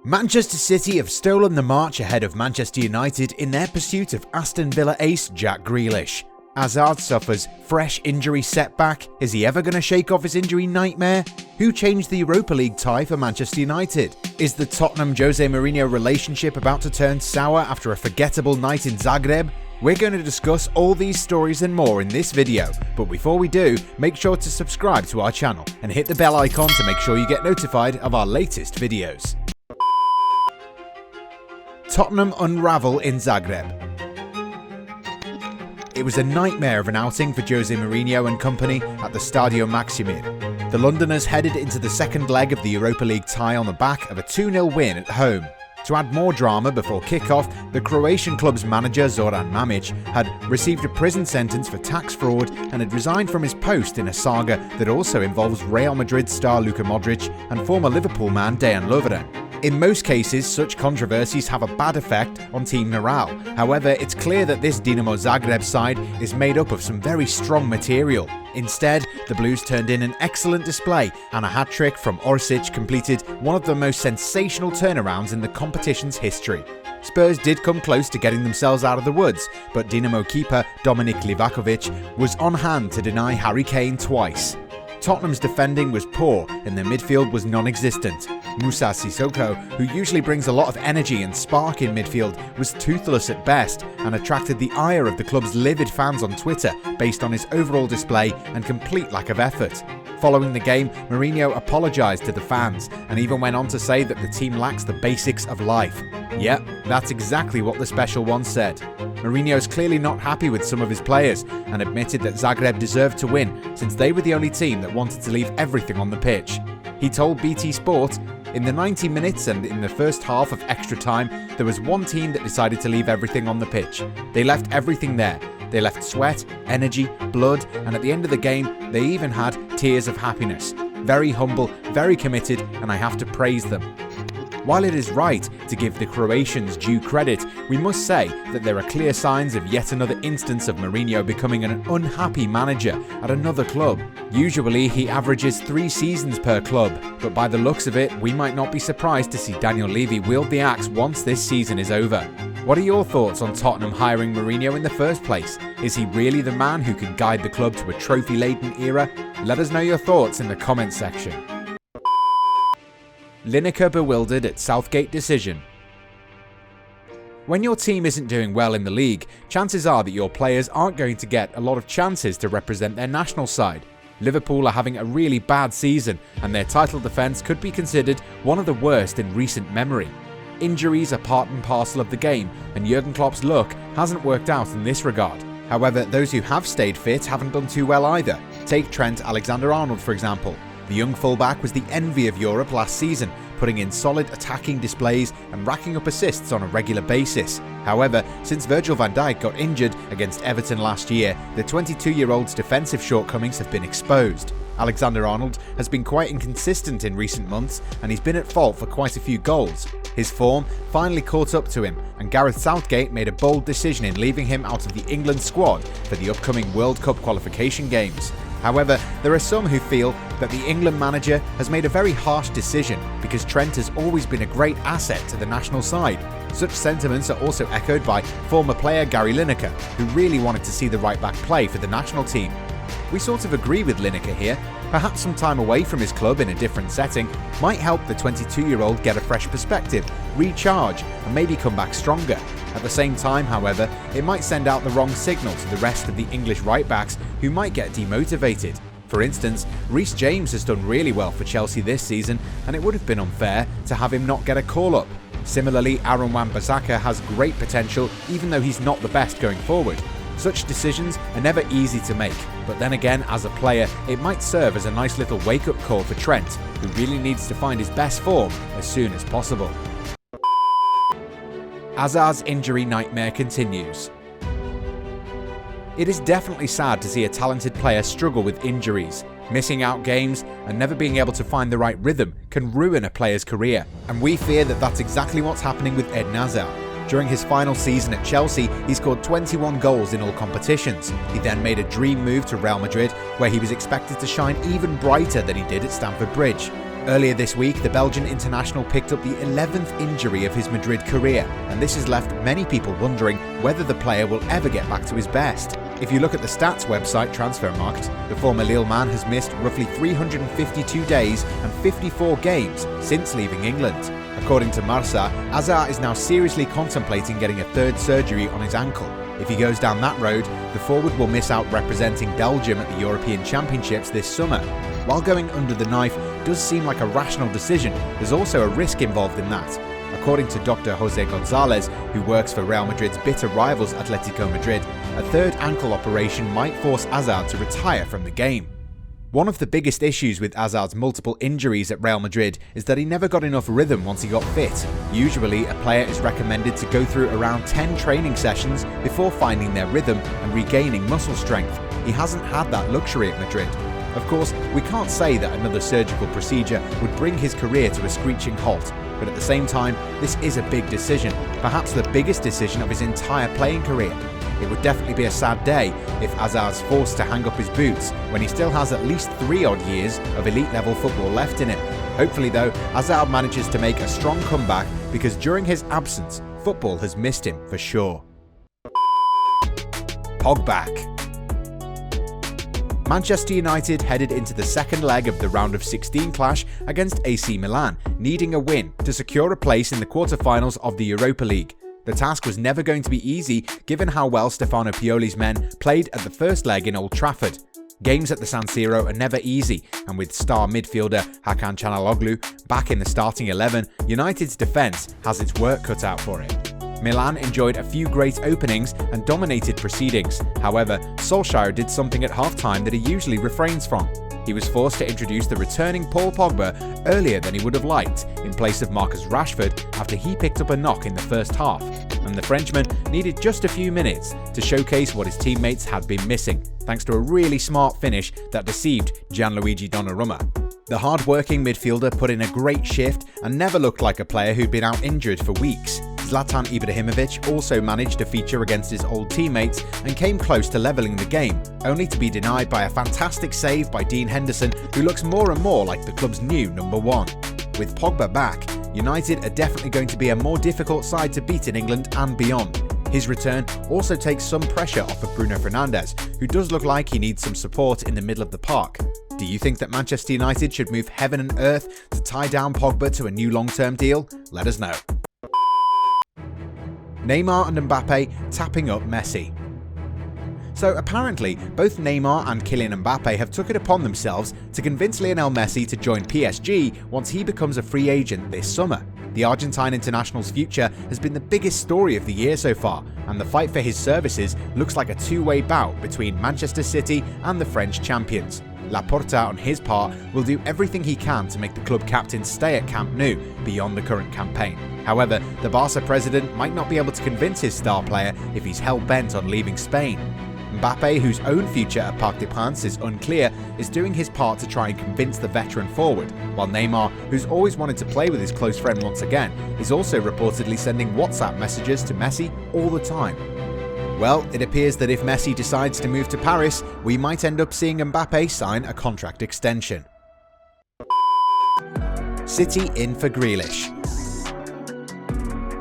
Manchester City have stolen the march ahead of Manchester United in their pursuit of Aston Villa ace Jack Grealish. Hazard suffers fresh injury setback. Is he ever going to shake off his injury nightmare? Who changed the Europa League tie for Manchester United? Is the Tottenham-Jose Mourinho relationship about to turn sour after a forgettable night in Zagreb? We're going to discuss all these stories and more in this video, but before we do, make sure to subscribe to our channel and hit the bell icon to make sure you get notified of our latest videos. Tottenham unravel in Zagreb. It was a nightmare of an outing for Jose Mourinho and company at the Stadio Maksimir. The Londoners headed into the second leg of the Europa League tie on the back of a 2-0 win at home. To add more drama before kick-off, the Croatian club's manager Zoran Mamic had received a prison sentence for tax fraud and had resigned from his post in a saga that also involves Real Madrid star Luka Modric and former Liverpool man Dejan Lovren. In most cases, such controversies have a bad effect on team morale. However, it's clear that this Dinamo Zagreb side is made up of some very strong material. Instead, the Blues turned in an excellent display, and a hat-trick from Orsic completed one of the most sensational turnarounds in the competition's history. Spurs did come close to getting themselves out of the woods, but Dinamo keeper Dominik Livakovic was on hand to deny Harry Kane twice. Tottenham's defending was poor and their midfield was non-existent. Moussa Sissoko, who usually brings a lot of energy and spark in midfield, was toothless at best and attracted the ire of the club's livid fans on Twitter based on his overall display and complete lack of effort. Following the game, Mourinho apologised to the fans and even went on to say that the team lacks the basics of life. Yep, that's exactly what the special one said. Mourinho is clearly not happy with some of his players and admitted that Zagreb deserved to win since they were the only team that wanted to leave everything on the pitch. He told BT Sport, "In the 90 minutes and in the first half of extra time, there was one team that decided to leave everything on the pitch. They left everything there. They left sweat, energy, blood, and at the end of the game, they even had tears of happiness. Very humble, very committed, and I have to praise them." While it is right to give the Croatians due credit, we must say that there are clear signs of yet another instance of Mourinho becoming an unhappy manager at another club. Usually he averages 3 seasons per club, but by the looks of it, we might not be surprised to see Daniel Levy wield the axe once this season is over. What are your thoughts on Tottenham hiring Mourinho in the first place? Is he really the man who can guide the club to a trophy-laden era? Let us know your thoughts in the comments section. Lineker bewildered at Southgate decision. When your team isn't doing well in the league, chances are that your players aren't going to get a lot of chances to represent their national side. Liverpool are having a really bad season, and their title defence could be considered one of the worst in recent memory. Injuries are part and parcel of the game, and Jurgen Klopp's luck hasn't worked out in this regard. However, those who have stayed fit haven't done too well either. Take Trent Alexander-Arnold for example. The young fullback was the envy of Europe last season, putting in solid attacking displays and racking up assists on a regular basis. However, since Virgil van Dijk got injured against Everton last year, the 22-year-old's defensive shortcomings have been exposed. Alexander-Arnold has been quite inconsistent in recent months, and he's been at fault for quite a few goals. His form finally caught up to him, and Gareth Southgate made a bold decision in leaving him out of the England squad for the upcoming World Cup qualification games. However, there are some who feel that the England manager has made a very harsh decision because Trent has always been a great asset to the national side. Such sentiments are also echoed by former player Gary Lineker, who really wanted to see the right-back play for the national team. We sort of agree with Lineker here. Perhaps some time away from his club in a different setting might help the 22-year-old get a fresh perspective, recharge, and maybe come back stronger. At the same time, however, it might send out the wrong signal to the rest of the English right-backs who might get demotivated. For instance, Reece James has done really well for Chelsea this season, and it would have been unfair to have him not get a call-up. Similarly, Aaron Wan-Bissaka has great potential even though he's not the best going forward. Such decisions are never easy to make, but then again, as a player, it might serve as a nice little wake-up call for Trent, who really needs to find his best form as soon as possible. Hazard's injury nightmare continues. It is definitely sad to see a talented player struggle with injuries. Missing out games and never being able to find the right rhythm can ruin a player's career, and we fear that that's exactly what's happening with Eden Hazard. During his final season at Chelsea, he scored 21 goals in all competitions. He then made a dream move to Real Madrid, where he was expected to shine even brighter than he did at Stamford Bridge. Earlier this week, the Belgian international picked up the 11th injury of his Madrid career, and this has left many people wondering whether the player will ever get back to his best. If you look at the stats website Transfermarkt, the former Lille man has missed roughly 352 days and 54 games since leaving England. According to Marca, Hazard is now seriously contemplating getting a third surgery on his ankle. If he goes down that road, the forward will miss out representing Belgium at the European Championships this summer. While going under the knife does seem like a rational decision, there's also a risk involved in that. According to Dr. Jose Gonzalez, who works for Real Madrid's bitter rivals Atletico Madrid, a third ankle operation might force Hazard to retire from the game. One of the biggest issues with Hazard's multiple injuries at Real Madrid is that he never got enough rhythm once he got fit. Usually, a player is recommended to go through around 10 training sessions before finding their rhythm and regaining muscle strength. He hasn't had that luxury at Madrid. Of course, we can't say that another surgical procedure would bring his career to a screeching halt, but at the same time, this is a big decision, perhaps the biggest decision of his entire playing career. It would definitely be a sad day if Hazard's forced to hang up his boots when he still has at least 3 odd years of elite level football left in him. Hopefully though, Hazard manages to make a strong comeback, because during his absence, football has missed him for sure. Pogbas. Manchester United headed into the second leg of the round of 16 clash against AC Milan, needing a win to secure a place in the quarter-finals of the Europa League. The task was never going to be easy given how well Stefano Pioli's men played at the first leg in Old Trafford. Games at the San Siro are never easy, and with star midfielder Hakan Çalhanoğlu back in the starting 11, United's defence has its work cut out for it. Milan enjoyed a few great openings and dominated proceedings. However, Solskjaer did something at half-time that he usually refrains from. He was forced to introduce the returning Paul Pogba earlier than he would have liked, in place of Marcus Rashford after he picked up a knock in the first half, and the Frenchman needed just a few minutes to showcase what his teammates had been missing, thanks to a really smart finish that deceived Gianluigi Donnarumma. The hard-working midfielder put in a great shift and never looked like a player who'd been out injured for weeks. Zlatan Ibrahimovic also managed to feature against his old teammates and came close to levelling the game, only to be denied by a fantastic save by Dean Henderson, who looks more and more like the club's new number one. With Pogba back, United are definitely going to be a more difficult side to beat in England and beyond. His return also takes some pressure off of Bruno Fernandes, who does look like he needs some support in the middle of the park. Do you think that Manchester United should move heaven and earth to tie down Pogba to a new long-term deal? Let us know. Neymar and Mbappe tapping up Messi. So apparently, both Neymar and Kylian Mbappe have took it upon themselves to convince Lionel Messi to join PSG once he becomes a free agent this summer. The Argentine international's future has been the biggest story of the year so far, and the fight for his services looks like a two-way bout between Manchester City and the French champions. Laporta, on his part, will do everything he can to make the club captain stay at Camp Nou beyond the current campaign. However, the Barca president might not be able to convince his star player if he's hell-bent on leaving Spain. Mbappe, whose own future at Parc des Princes is unclear, is doing his part to try and convince the veteran forward, while Neymar, who's always wanted to play with his close friend once again, is also reportedly sending WhatsApp messages to Messi all the time. Well, it appears that if Messi decides to move to Paris, we might end up seeing Mbappe sign a contract extension. City in for Grealish.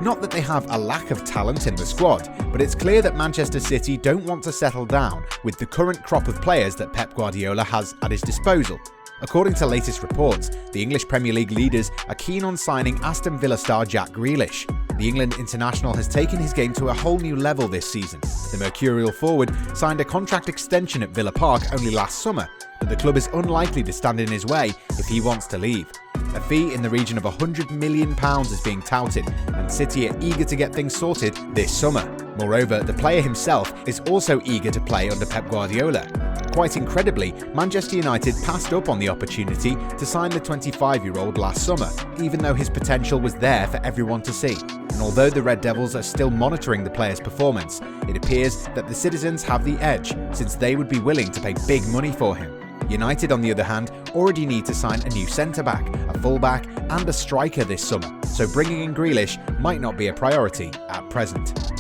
Not that they have a lack of talent in the squad, but it's clear that Manchester City don't want to settle down with the current crop of players that Pep Guardiola has at his disposal. According to latest reports, the English Premier League leaders are keen on signing Aston Villa star Jack Grealish. The England international has taken his game to a whole new level this season. The Mercurial forward signed a contract extension at Villa Park only last summer, but the club is unlikely to stand in his way if he wants to leave. A fee in the region of £100 million is being touted, and City are eager to get things sorted this summer. Moreover, the player himself is also eager to play under Pep Guardiola. Quite incredibly, Manchester United passed up on the opportunity to sign the 25-year-old last summer, even though his potential was there for everyone to see. And although the Red Devils are still monitoring the player's performance, it appears that the citizens have the edge, since they would be willing to pay big money for him. United, on the other hand, already need to sign a new centre-back, a full-back and a striker this summer, so bringing in Grealish might not be a priority at present.